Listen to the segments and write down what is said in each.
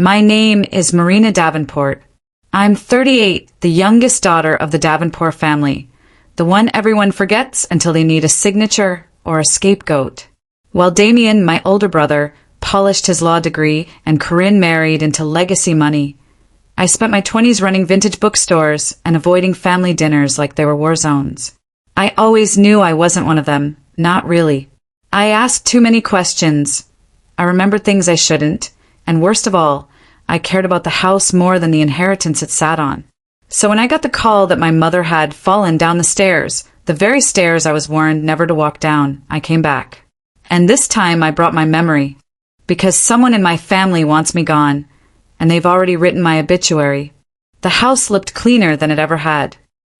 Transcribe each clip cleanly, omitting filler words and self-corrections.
My name is Marina Davenport. I'm 38, the youngest daughter of the Davenport family, the one everyone forgets until they need a signature or a scapegoat. While Damien, my older brother, polished his law degree and Corinne married into legacy money, I spent my 20s running vintage bookstores and avoiding family dinners like they were war zones. I always knew I wasn't one of them, not really. I asked too many questions. I remembered things I shouldn't, and worst of all, I cared about the house more than the inheritance it sat on. So when I got the call that my mother had fallen down the stairs, the very stairs I was warned never to walk down, I came back. And this time I brought my memory, because someone in my family wants me gone, and they've already written my obituary. The house looked cleaner than it ever had.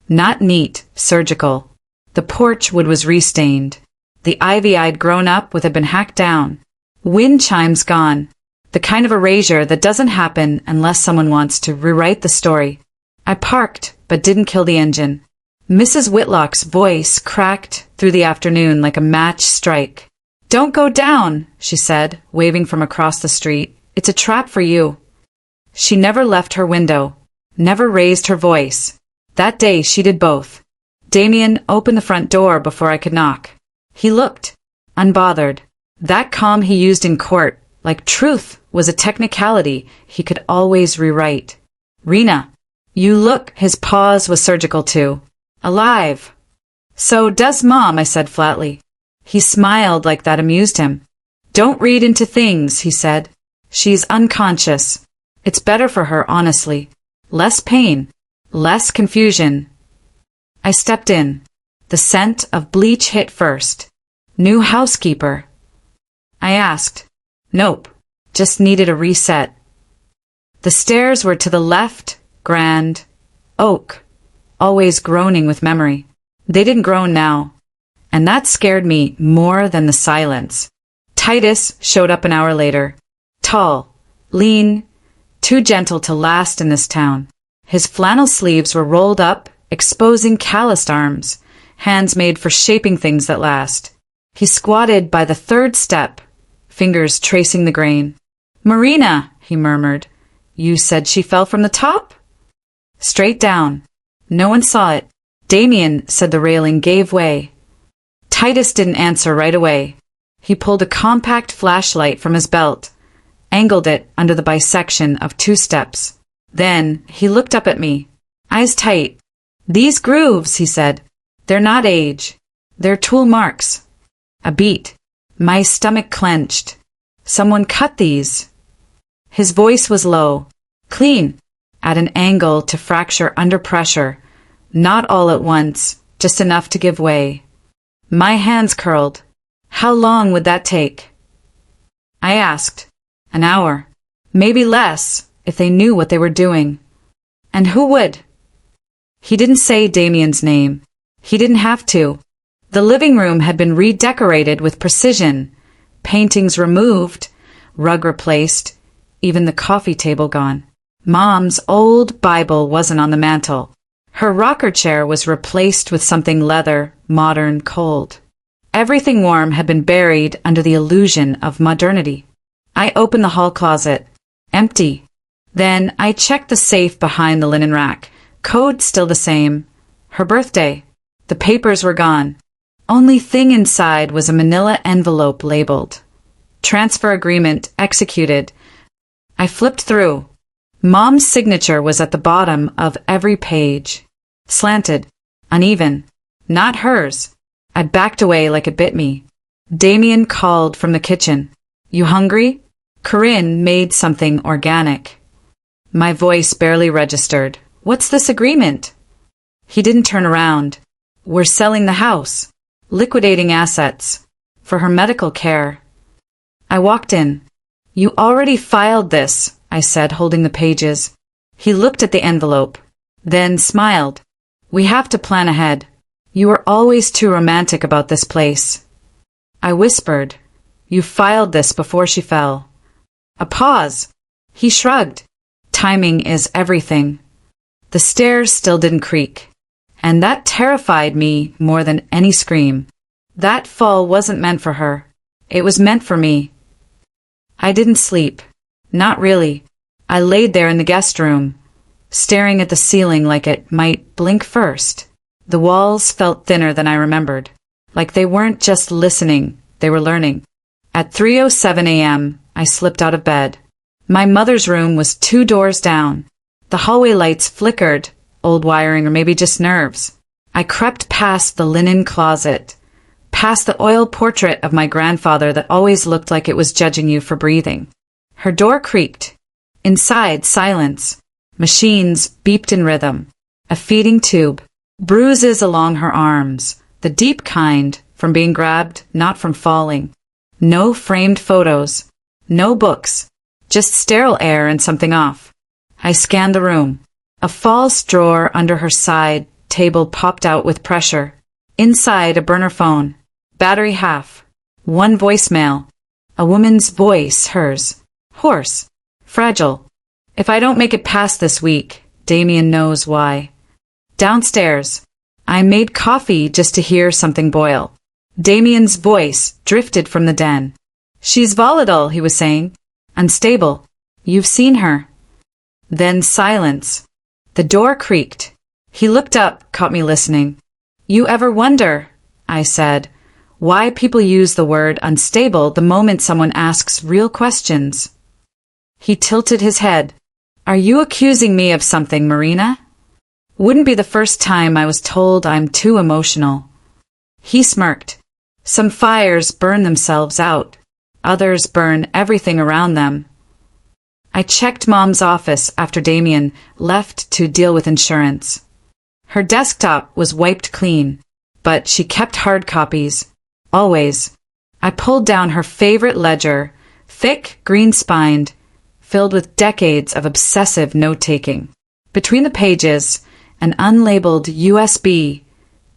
Not neat, surgical. The porch wood was restained. The ivy I'd grown up with had been hacked down. Wind chimes gone. The kind of erasure that doesn't happen unless someone wants to rewrite the story. I parked, but didn't kill the engine. Mrs. Whitlock's voice cracked through the afternoon like a match strike. "Don't go down," she said, waving from across the street. "It's a trap for you." She never left her window, never raised her voice. That day she did both. Damien opened the front door before I could knock. He looked, unbothered. That calm he used in court, like truth was a technicality he could always rewrite. "Rena, you look," his pause was surgical too. "Alive." "So does Mom," I said flatly. He smiled like that amused him. "Don't read into things," he said. "She's unconscious. It's better for her, honestly. Less pain, less confusion." I stepped in. The scent of bleach hit first. "New housekeeper?" I asked. "Nope, just needed a reset." The stairs were to the left, grand, oak, always groaning with memory. They didn't groan now, and that scared me more than the silence. Titus showed up an hour later. Tall, lean, too gentle to last in this town. His flannel sleeves were rolled up, exposing calloused arms, hands made for shaping things that last. He squatted by the third step, fingers tracing the grain. "Marina," he murmured. "You said she fell from the top?" "Straight down. No one saw it." Damien said the railing gave way. Titus didn't answer right away. He pulled a compact flashlight from his belt, angled it under the bisection of 2 steps. Then he looked up at me, eyes tight. "These grooves," he said, "they're not age. They're tool marks." A beat. My stomach clenched. "Someone cut these." His voice was low, clean, at an angle to fracture under pressure, not all at once, just enough to give way. My hands curled. "How long would that take?" I asked. "An hour. Maybe less, if they knew what they were doing." "And who would?" He didn't say Damien's name. He didn't have to. The living room had been redecorated with precision. Paintings removed, rug replaced, even the coffee table gone. Mom's old Bible wasn't on the mantel. Her rocker chair was replaced with something leather, modern, cold. Everything warm had been buried under the illusion of modernity. I opened the hall closet. Empty. Then I checked the safe behind the linen rack. Code still the same. Her birthday. The papers were gone. Only thing inside was a manila envelope labeled "Transfer Agreement Executed." I flipped through. Mom's signature was at the bottom of every page. Slanted. Uneven. Not hers. I backed away like it bit me. Damien called from the kitchen. "You hungry?" Corinne made something organic. My voice barely registered. "What's this agreement?" He didn't turn around. "We're selling the house. Liquidating assets. For her medical care." I walked in. "You already filed this," I said, holding the pages. He looked at the envelope, then smiled. "We have to plan ahead. You were always too romantic about this place." I whispered. "You filed this before she fell." A pause. He shrugged. "Timing is everything." The stairs still didn't creak, and that terrified me more than any scream. That fall wasn't meant for her. It was meant for me. I didn't sleep. Not really. I laid there in the guest room, staring at the ceiling like it might blink first. The walls felt thinner than I remembered, like they weren't just listening, they were learning. At 3:07 a.m., I slipped out of bed. My mother's room was 2 doors down. The hallway lights flickered, old wiring or maybe just nerves. I crept past the linen closet, past the oil portrait of my grandfather that always looked like it was judging you for breathing. Her door creaked. Inside, silence. Machines beeped in rhythm. A feeding tube. Bruises along her arms. The deep kind, from being grabbed, not from falling. No framed photos. No books. Just sterile air and something off. I scanned the room. A false drawer under her side table popped out with pressure. Inside, a burner phone. Battery half. 1 voicemail. A woman's voice, hers. Hoarse. Fragile. If I don't make it past this week, Damien knows why. Downstairs. I made coffee just to hear something boil. Damien's voice drifted from the den. She's volatile, he was saying. Unstable. You've seen her. Then silence. The door creaked. He looked up, caught me listening. You ever wonder, I said, why people use the word unstable the moment someone asks real questions? He tilted his head. Are you accusing me of something, Marina? Wouldn't be the first time I was told I'm too emotional. He smirked. Some fires burn themselves out. Others burn everything around them. I checked Mom's office after Damien left to deal with insurance. Her desktop was wiped clean, but she kept hard copies. Always. I pulled down her favorite ledger, thick, green-spined, filled with decades of obsessive note-taking. Between the pages, an unlabeled USB,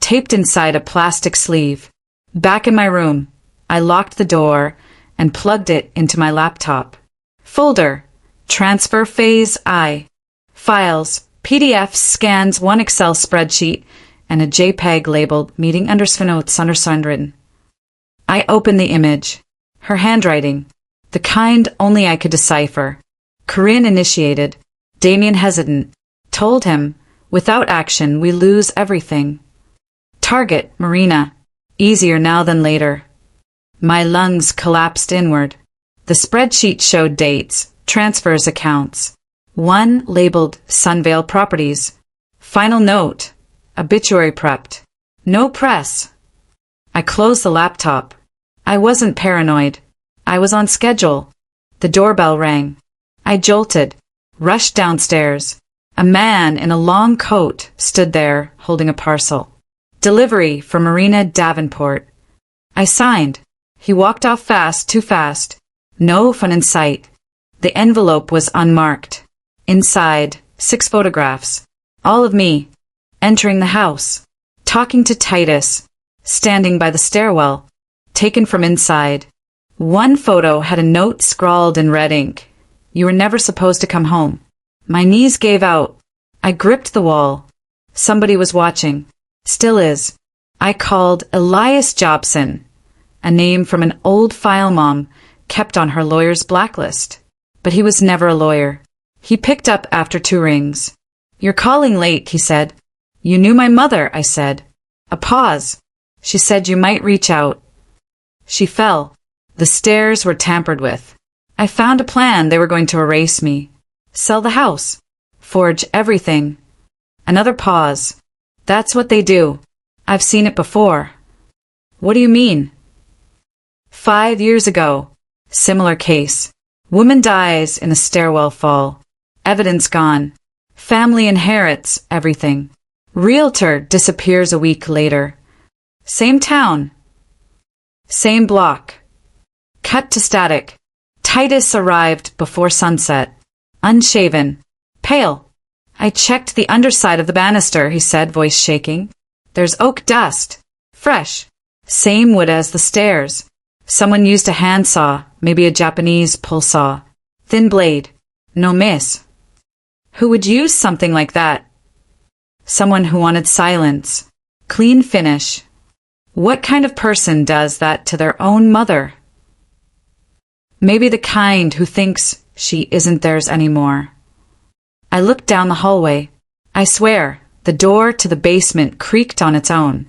taped inside a plastic sleeve. Back in my room, I locked the door and plugged it into my laptop. Folder. Transfer phase I. Files. PDF scans, 1 Excel spreadsheet, and a JPEG labeled meeting notes undersigned. I opened the image. Her handwriting. The kind only I could decipher. Korean initiated. Damien hesitant. Told him, without action we lose everything. Target, Marina. Easier now than later. My lungs collapsed inward. The spreadsheet showed dates, transfers, accounts. One labeled Sunvale Properties. Final note. Obituary prepped. No press. I closed the laptop. I wasn't paranoid. I was on schedule. The doorbell rang. I jolted, rushed downstairs. A man in a long coat stood there, holding a parcel. Delivery for Marina Davenport. I signed. He walked off fast, too fast. No fun in sight. The envelope was unmarked. Inside, 6 photographs. All of me. Entering the house. Talking to Titus. Standing by the stairwell. Taken from inside. One photo had a note scrawled in red ink. You were never supposed to come home. My knees gave out. I gripped the wall. Somebody was watching. Still is. I called Elias Jobson, a name from an old file Mom kept on her lawyer's blacklist. But he was never a lawyer. He picked up after 2 rings. You're calling late, he said. You knew my mother, I said. A pause. She said you might reach out. She fell. The stairs were tampered with. I found a plan. They were going to erase me. Sell the house. Forge everything. Another pause. That's what they do. I've seen it before. What do you mean? 5 years ago. Similar case. Woman dies in a stairwell fall. Evidence gone. Family inherits everything. Realtor disappears a week later. Same town. Same block. Cut to static. Titus arrived before sunset. Unshaven. Pale. I checked the underside of the banister, he said, voice shaking. There's oak dust. Fresh. Same wood as the stairs. Someone used a handsaw, maybe a Japanese pull saw. Thin blade. No miss. Who would use something like that? Someone who wanted silence. Clean finish. What kind of person does that to their own mother? Maybe the kind who thinks She isn't theirs anymore. I looked down the hallway. I swear, the door to the basement creaked on its own.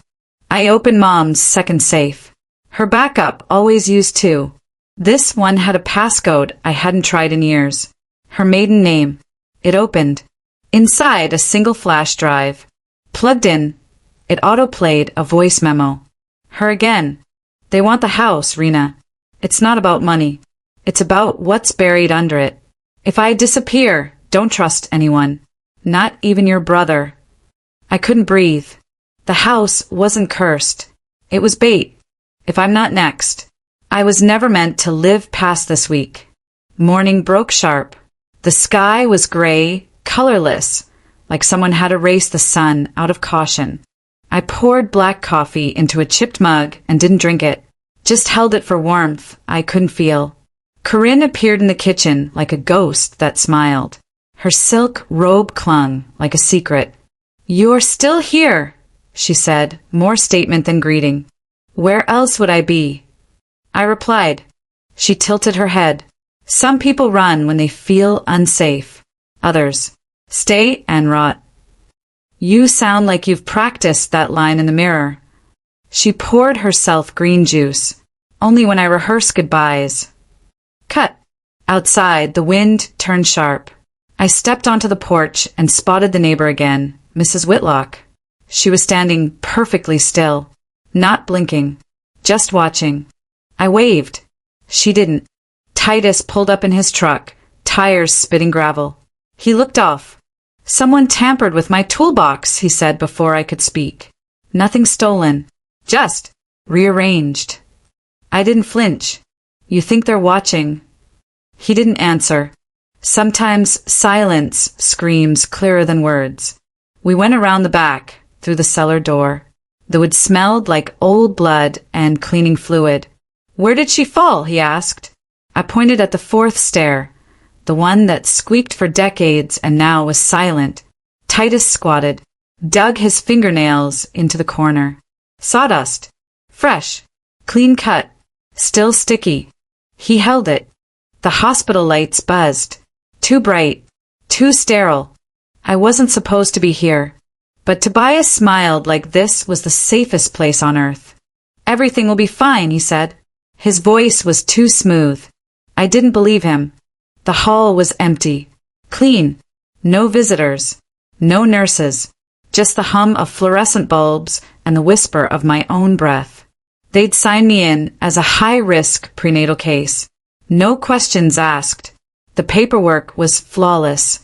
I opened Mom's second safe. Her backup always used two. This one had a passcode I hadn't tried in years. Her maiden name. It opened. Inside a single flash drive. Plugged in, it auto-played a voice memo. Her again. They want the house, Rena. It's not about money. It's about what's buried under it. If I disappear, don't trust anyone. Not even your brother. I couldn't breathe. The house wasn't cursed. It was bait. If I'm not next. I was never meant to live past this week. Morning broke sharp. The sky was gray, colorless, like someone had erased the sun out of caution. I poured black coffee into a chipped mug and didn't drink it. Just held it for warmth I couldn't feel. Corinne appeared in the kitchen like a ghost that smiled. Her silk robe clung like a secret. "You're still here," she said, more statement than greeting. "Where else would I be?" I replied. She tilted her head. "Some people run when they feel unsafe. Others stay and rot." "You sound like you've practiced that line in the mirror." She poured herself green juice. "Only when I rehearse goodbyes." Cut. Outside, the wind turned sharp. I stepped onto the porch and spotted the neighbor again, Mrs. Whitlock. She was standing perfectly still, not blinking, just watching. I waved. She didn't. Titus pulled up in his truck, tires spitting gravel. He looked off. "Someone tampered with my toolbox," he said before I could speak. "Nothing stolen. Just rearranged." I didn't flinch. "You think they're watching?" He didn't answer. Sometimes silence screams clearer than words. We went around the back, through the cellar door. The wood smelled like old blood and cleaning fluid. "Where did she fall?" he asked. I pointed at the fourth stair, the one that squeaked for decades and now was silent. Titus squatted, dug his fingernails into the corner. Sawdust. Fresh. Clean cut. Still sticky. He held it. The hospital lights buzzed. Too bright. Too sterile. I wasn't supposed to be here. But Tobias smiled like this was the safest place on earth. "Everything will be fine," he said. His voice was too smooth. I didn't believe him. The hall was empty. Clean. No visitors. No nurses. Just the hum of fluorescent bulbs and the whisper of my own breath. They'd signed me in as a high-risk prenatal case. No questions asked. The paperwork was flawless.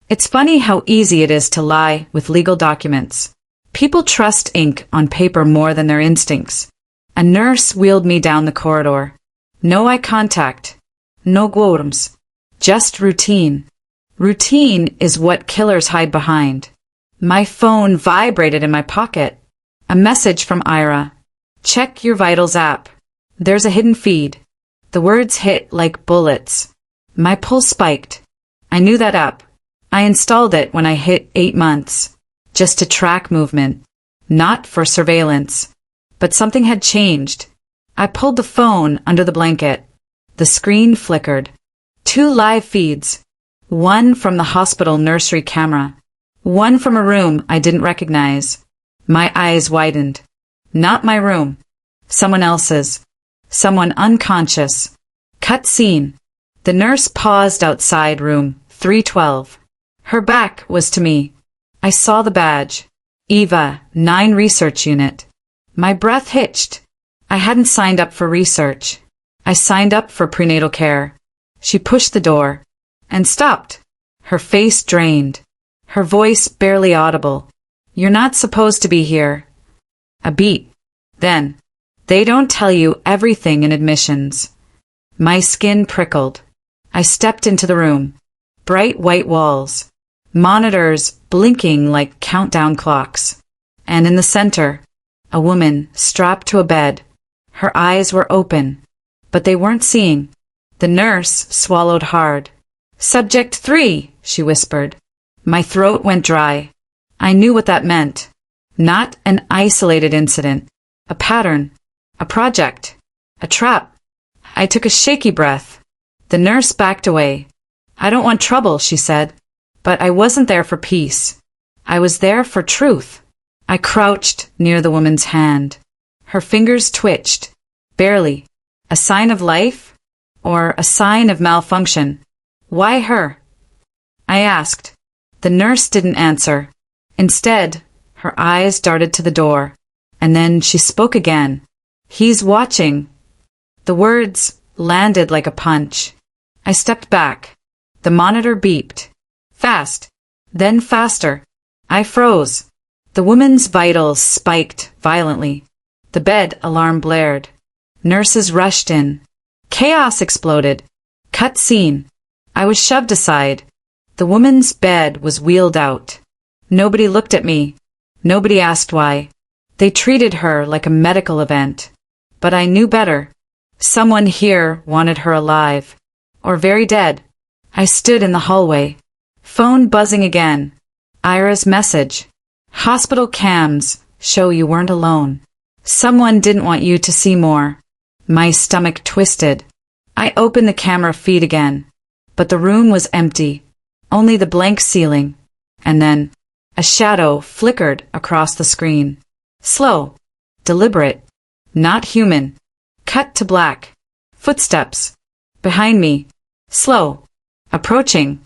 It's funny how easy it is to lie with legal documents. People trust ink on paper more than their instincts. A nurse wheeled me down the corridor. No eye contact. No quorums. Just routine. Routine is what killers hide behind. My phone vibrated in my pocket. A message from Ira. "Check your vitals app. There's a hidden feed." The words hit like bullets. My pulse spiked. I knew that app. I installed it when I hit 8 months. Just to track movement. Not for surveillance. But something had changed. I pulled the phone under the blanket. The screen flickered. 2 live feeds. One from the hospital nursery camera. One from a room I didn't recognize. My eyes widened. Not my room. Someone else's. Someone unconscious. Cut scene. The nurse paused outside room 312. Her back was to me. I saw the badge. Eva, 9 Research Unit. My breath hitched. I hadn't signed up for research. I signed up for prenatal care. She pushed the door. And stopped. Her face drained. Her voice barely audible. "You're not supposed to be here." A beat. Then, "They don't tell you everything in admissions." My skin prickled. I stepped into the room. Bright white walls. Monitors blinking like countdown clocks. And in the center, a woman strapped to a bed. Her eyes were open, but they weren't seeing. The nurse swallowed hard. "Subject 3, she whispered. My throat went dry. I knew what that meant. Not an isolated incident. A pattern. A project. A trap. I took a shaky breath. The nurse backed away. I don't want trouble, she said. But I wasn't there for peace. I was there for truth. I crouched near the woman's hand. Her fingers twitched. Barely. A sign of life? Or a sign of malfunction? Why her? I asked. The nurse didn't answer. Instead, her eyes darted to the door. And then she spoke again. He's watching. The words landed like a punch. I stepped back. The monitor beeped. Fast. Then faster. I froze. The woman's vitals spiked violently. The bed alarm blared. Nurses rushed in. Chaos exploded. Cut scene. I was shoved aside. The woman's bed was wheeled out. Nobody looked at me. Nobody asked why. They treated her like a medical event. But I knew better. Someone here wanted her alive. Or very dead. I stood in the hallway. Phone buzzing again. Ira's message. Hospital cams show you weren't alone. Someone didn't want you to see more. My stomach twisted. I opened the camera feed again. But the room was empty. Only the blank ceiling. And then a shadow flickered across the screen. Slow. Deliberate. Not human. Cut to black. Footsteps. Behind me. Slow. Approaching.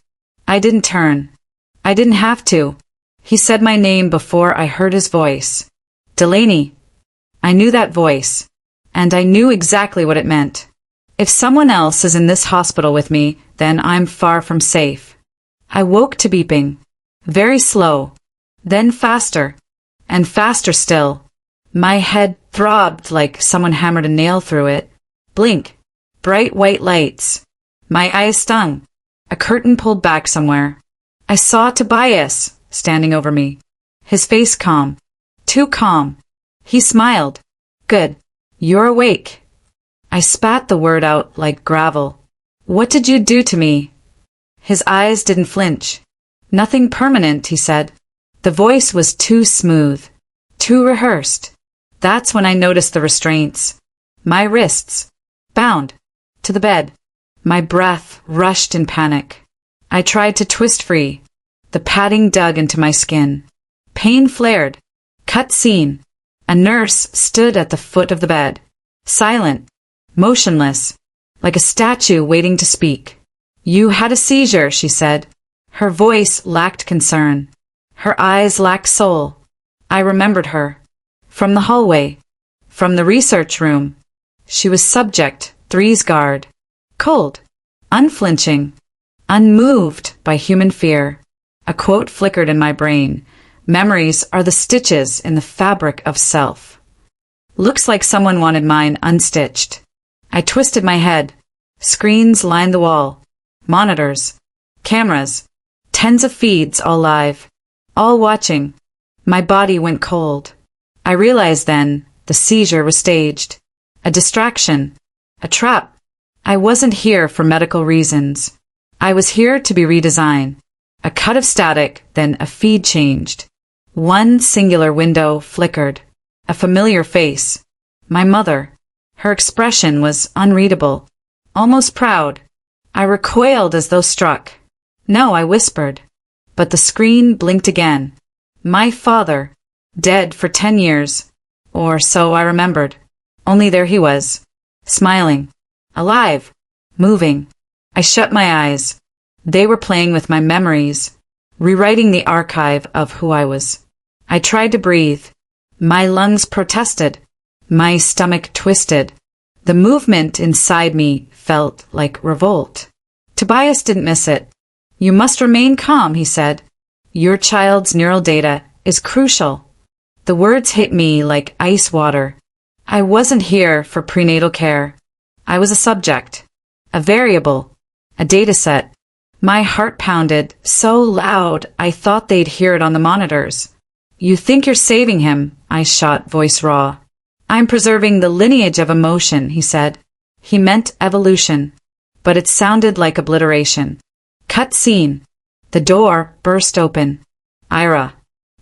I didn't turn. I didn't have to. He said my name before I heard his voice. Delaney. I knew that voice. And I knew exactly what it meant. If someone else is in this hospital with me, then I'm far from safe. I woke to beeping. Very slow. Then faster. And faster still. My head throbbed like someone hammered a nail through it. Blink. Bright white lights. My eyes stung. A curtain pulled back somewhere. I saw Tobias standing over me. His face calm. Too calm. He smiled. Good. You're awake. I spat the word out like gravel. What did you do to me? His eyes didn't flinch. Nothing permanent, he said. The voice was too smooth. Too rehearsed. That's when I noticed the restraints. My wrists. Bound. To the bed. My breath rushed in panic. I tried to twist free. The padding dug into my skin. Pain flared. Cut scene. A nurse stood at the foot of the bed. Silent. Motionless. Like a statue waiting to speak. You had a seizure, she said. Her voice lacked concern. Her eyes lacked soul. I remembered her. From the hallway. From the research room. She was subject 3's guard. Cold. Unflinching. Unmoved by human fear. A quote flickered in my brain. Memories are the stitches in the fabric of self. Looks like someone wanted mine unstitched. I twisted my head. Screens lined the wall. Monitors. Cameras. Tens of feeds all live. All watching. My body went cold. I realized then the seizure was staged. A distraction. A trap. I wasn't here for medical reasons. I was here to be redesigned. A cut of static, then a feed changed. One singular window flickered. A familiar face. My mother. Her expression was unreadable. Almost proud. I recoiled as though struck. No, I whispered. But the screen blinked again. My father. Dead for 10 years. Or so I remembered. Only there he was. Smiling. Alive. Moving. I shut my eyes. They were playing with my memories. Rewriting the archive of who I was. I tried to breathe. My lungs protested. My stomach twisted. The movement inside me felt like revolt. Tobias didn't miss it. You must remain calm, he said. Your child's neural data is crucial. The words hit me like ice water. I wasn't here for prenatal care. I was a subject. A variable. A dataset. My heart pounded so loud I thought they'd hear it on the monitors. You think you're saving him, I shot, voice raw. I'm preserving the lineage of emotion, he said. He meant evolution, but it sounded like obliteration. Cut scene. The door burst open. Ira.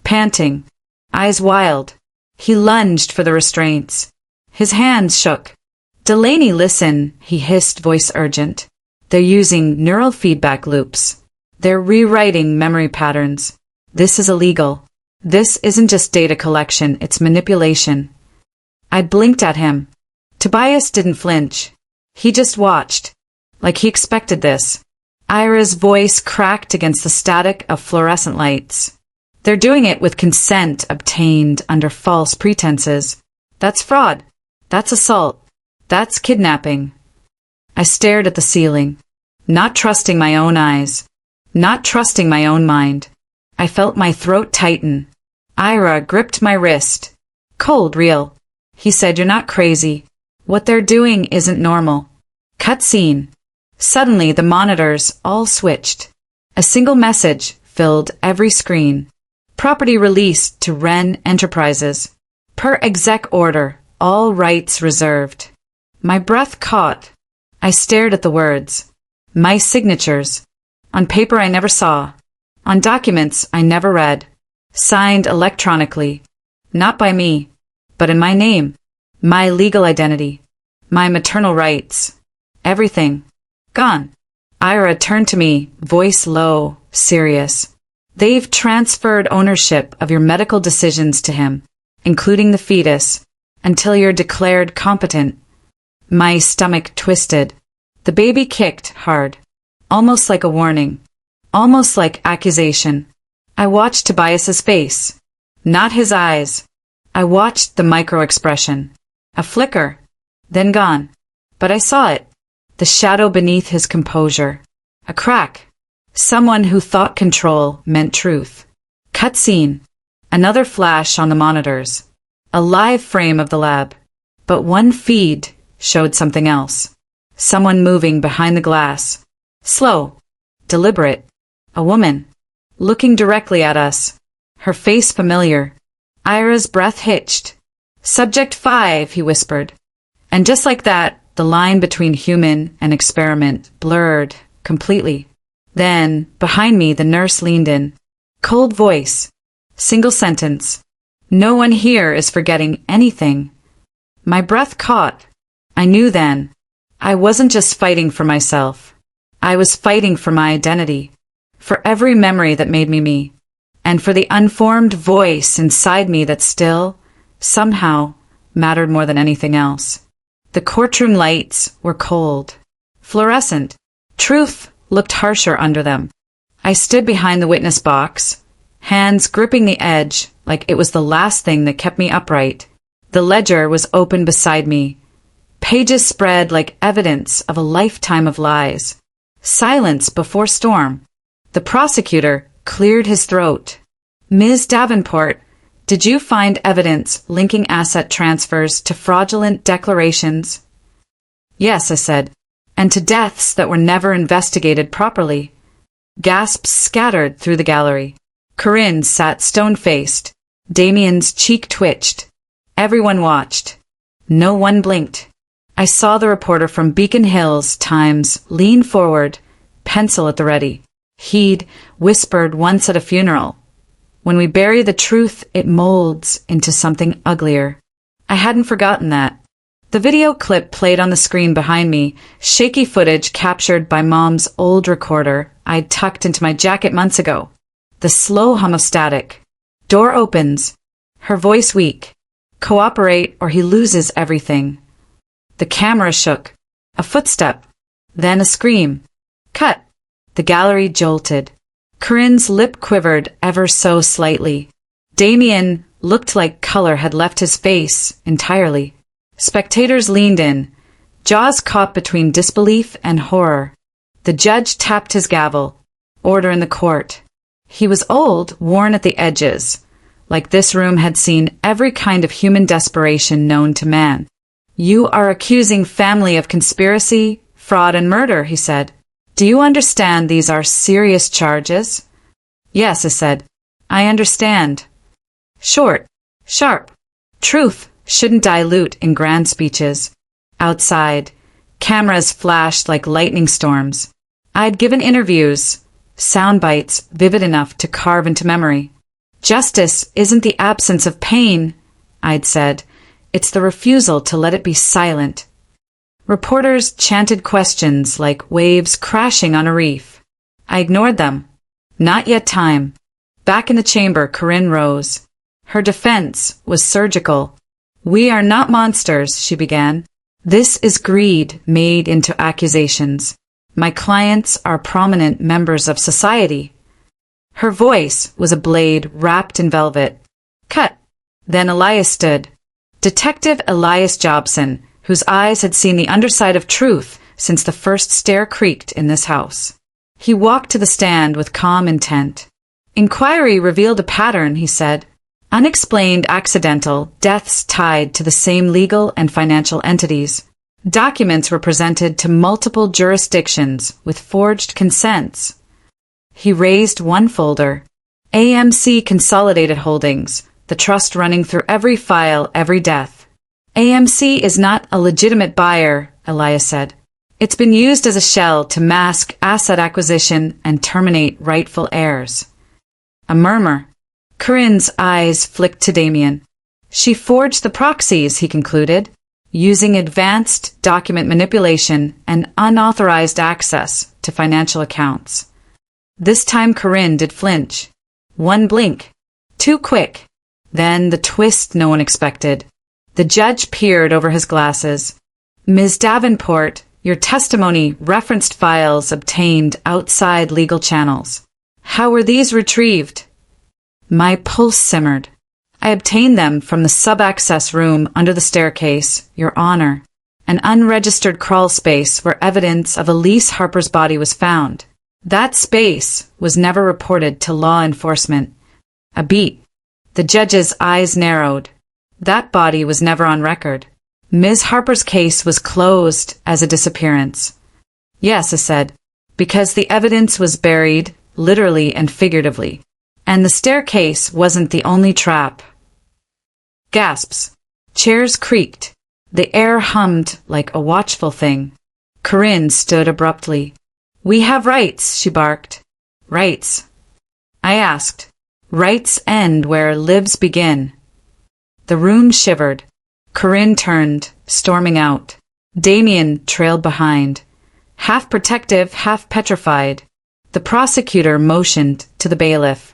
Panting. Eyes wild. He lunged for the restraints. His hands shook. Delaney, listen, he hissed, voice urgent. They're using neural feedback loops. They're rewriting memory patterns. This is illegal. This isn't just data collection, it's manipulation. I blinked at him. Tobias didn't flinch. He just watched. Like he expected this. Ira's voice cracked against the static of fluorescent lights. They're doing it with consent obtained under false pretenses. That's fraud. That's assault. That's kidnapping. I stared at the ceiling, not trusting my own eyes, not trusting my own mind. I felt my throat tighten. Ira gripped my wrist. Cold, real. He said, "You're not crazy. What they're doing isn't normal." Cut scene. Suddenly, the monitors all switched. A single message filled every screen. Property released to Wren Enterprises. Per exec order, all rights reserved. My breath caught. I stared at the words. My signatures. On paper I never saw. On documents I never read. Signed electronically. Not by me, but in my name. My legal identity. My maternal rights. Everything. Gone. Ira turned to me, voice low, serious. They've transferred ownership of your medical decisions to him, including the fetus, until you're declared competent. My stomach twisted. The baby kicked hard, almost like a warning, almost like accusation. I watched Tobias's face, not his eyes. I watched the micro-expression. A flicker, then gone. But I saw it. The shadow beneath his composure. A crack. Someone who thought control meant truth. Cut scene. Another flash on the monitors. A live frame of the lab. But one feed showed something else. Someone moving behind the glass. Slow. Deliberate. A woman. Looking directly at us. Her face familiar. Ira's breath hitched. "Subject 5, he whispered. And just like that, the line between human and experiment blurred completely. Then, behind me, the nurse leaned in. Cold voice. Single sentence. "No one here is forgetting anything." My breath caught. I knew then. I wasn't just fighting for myself. I was fighting for my identity. For every memory that made me me. And for the unformed voice inside me that still, somehow, mattered more than anything else. The courtroom lights were cold. Fluorescent. Truth looked harsher under them. I stood behind the witness box, hands gripping the edge like it was the last thing that kept me upright. The ledger was open beside me. Pages spread like evidence of a lifetime of lies. Silence before storm. The prosecutor cleared his throat. "Ms. Davenport, did you find evidence linking asset transfers to fraudulent declarations?" "Yes," I said, "and to deaths that were never investigated properly." Gasps scattered through the gallery. Corinne sat stone-faced. Damien's cheek twitched. Everyone watched. No one blinked. I saw the reporter from Beacon Hills Times lean forward, pencil at the ready. He'd whispered once at a funeral, "When we bury the truth, it molds into something uglier." I hadn't forgotten that. The video clip played on the screen behind me, shaky footage captured by Mom's old recorder I'd tucked into my jacket months ago. The slow hum of static. Door opens. Her voice weak. "Cooperate or he loses everything." The camera shook. A footstep. Then a scream. Cut. The gallery jolted. Corinne's lip quivered ever so slightly. Damien looked like color had left his face entirely. Spectators leaned in, jaws caught between disbelief and horror. The judge tapped his gavel. Order in the court. He was old, worn at the edges, like this room had seen every kind of human desperation known to man. "You are accusing family of conspiracy, fraud, and murder," he said. "Do you understand these are serious charges?" "Yes," I said. "I understand." Short, sharp. Truth shouldn't dilute in grand speeches. Outside, cameras flashed like lightning storms. I'd given interviews, sound bites vivid enough to carve into memory. "Justice isn't the absence of pain," I'd said. "It's the refusal to let it be silent." Reporters chanted questions like waves crashing on a reef. I ignored them. Not yet time. Back in the chamber, Corinne rose. Her defense was surgical. "We are not monsters," she began. "This is greed made into accusations. My clients are prominent members of society." Her voice was a blade wrapped in velvet. "Cut." Then Elias stood. Detective Elias Jobson, whose eyes had seen the underside of truth since the first stair creaked in this house. He walked to the stand with calm intent. "Inquiry revealed a pattern," he said. "Unexplained accidental deaths tied to the same legal and financial entities. Documents were presented to multiple jurisdictions with forged consents." He raised one folder. "AMC Consolidated Holdings, the trust running through every file, every death." "AMC is not a legitimate buyer," Elias said. "It's been used as a shell to mask asset acquisition and terminate rightful heirs." A murmur. Corinne's eyes flicked to Damien. "She forged the proxies," he concluded, "using advanced document manipulation and unauthorized access to financial accounts." This time Corinne did flinch. One blink. Too quick. Then the twist no one expected. The judge peered over his glasses. "Ms. Davenport, your testimony referenced files obtained outside legal channels. How were these retrieved?" My pulse simmered. "I obtained them from the sub-access room under the staircase, Your Honor, an unregistered crawl space where evidence of Elise Harper's body was found. That space was never reported to law enforcement." A beat. The judge's eyes narrowed. That body was never on record. Ms. Harper's case was closed as a disappearance. "Yes," I said, "because the evidence was buried, literally and figuratively. And the staircase wasn't the only trap." Gasps. Chairs creaked. The air hummed like a watchful thing. Corinne stood abruptly. "We have rights," she barked. "Rights?" I asked. "Rights end where lives begin." The room shivered. Corinne turned, storming out. Damien trailed behind, half protective, half petrified. The prosecutor motioned to the bailiff.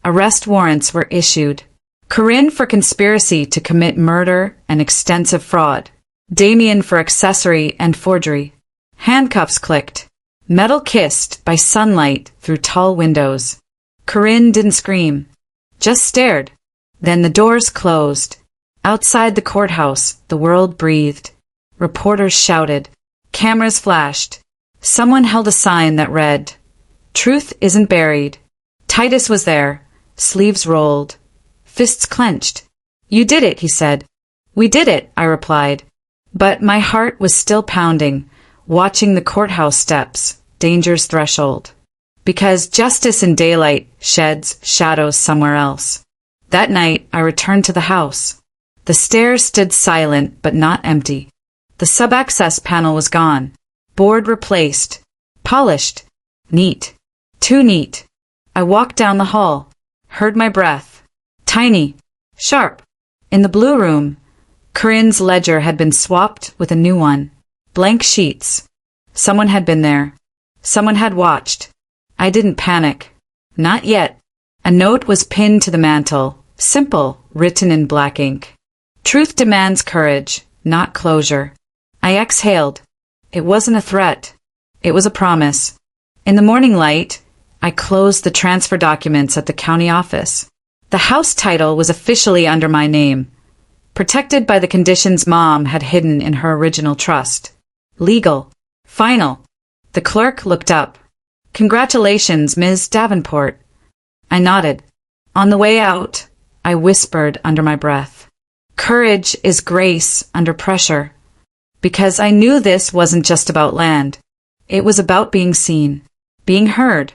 Arrest warrants were issued. Corinne for conspiracy to commit murder and extensive fraud. Damien for accessory and forgery. Handcuffs clicked. Metal kissed by sunlight through tall windows. Corinne didn't scream, just stared. Then the doors closed. Outside the courthouse, the world breathed. Reporters shouted. Cameras flashed. Someone held a sign that read, "Truth isn't buried." Titus was there, sleeves rolled, fists clenched. "You did it," he said. "We did it," I replied. But my heart was still pounding, watching the courthouse steps, danger's threshold. Because justice in daylight sheds shadows somewhere else. That night, I returned to the house. The stairs stood silent but not empty. The sub-access panel was gone. Board replaced. Polished. Neat. Too neat. I walked down the hall. Heard my breath. Tiny. Sharp. In the blue room, Corinne's ledger had been swapped with a new one. Blank sheets. Someone had been there. Someone had watched. I didn't panic. Not yet. A note was pinned to the mantel. Simple, written in black ink. Truth demands courage, not closure. I exhaled. It wasn't a threat. It was a promise. In the morning light, I closed the transfer documents at the county office. The house title was officially under my name, protected by the conditions Mom had hidden in her original trust. Legal. Final. The clerk looked up. "Congratulations, Ms. Davenport." I nodded. On the way out, I whispered under my breath, "Courage is grace under pressure." Because I knew this wasn't just about land. It was about being seen, being heard,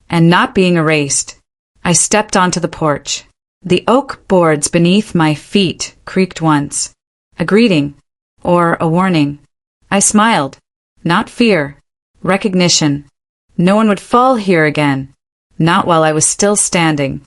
and not being erased. I stepped onto the porch. The oak boards beneath my feet creaked once. A greeting, or a warning. I smiled. Not fear. Recognition. No one would fall here again. Not while I was still standing.